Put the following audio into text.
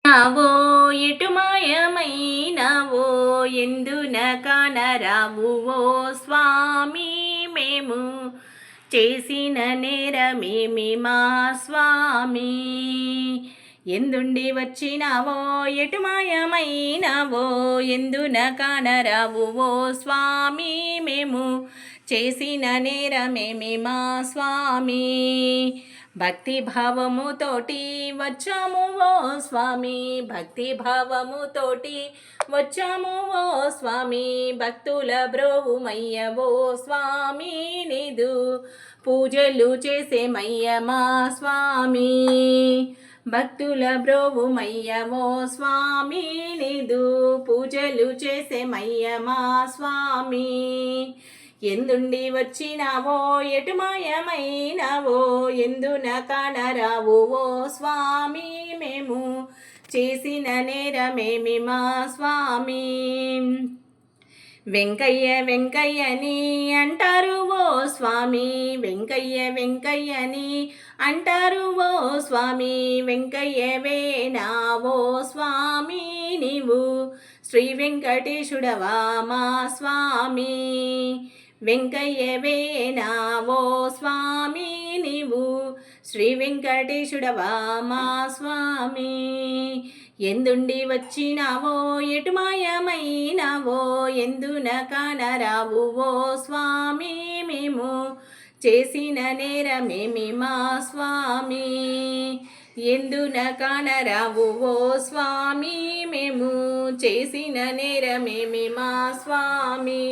నావో ఎటు మాయమైనవో ఎందున కానరావు ఓ స్వామి మేము చేసిన నేరమేమి మా స్వామి. ఎందుండి వచ్చినావో ఎటు మాయమైనవో ఎందున కానరావు ఓ స్వామి మేము చేసిన నేరమేమి మా స్వామి. భక్తి భావముతోటి వచ్చాము ఓ స్వామి, భక్తి భావముతోటి వచ్చాము ఓ స్వామి. భక్తుల బ్రోవుమయ్య ఓ స్వామి నీదు పూజలు చేసేమయ్య మా స్వామి. భక్తుల బ్రోవుమయ్య ఓ స్వామి నీదు పూజలు చేసేమయ్య మా స్వామి. ఎందుండి వచ్చినావో ఎటు మాయమైనావో ఎందున కానరావు ఓ స్వామి మేము చేసిన నేరమేమి మా స్వామి. వెంకయ్య వెంకయ్యని అంటారు ఓ స్వామి, వెంకయ్య వెంకయ్యని అంటారు ఓ స్వామి. వెంకయ్యవేనా ఓ స్వామి నీవు శ్రీ వెంకటేశుడవా మా స్వామి. వెంకయ్యవేనా ఓ స్వామి నీవు శ్రీ వెంకటేశుడవా మా స్వామి. ఎందుండి వచ్చినావో ఎటు మాయమైనావో ఎందున కానరావు ఓ స్వామి మేము చేసిన నేరమేమి మా స్వామి. ఎందున కానరావు ఓ స్వామి మేము చేసిన నేరమేమి మా స్వామి.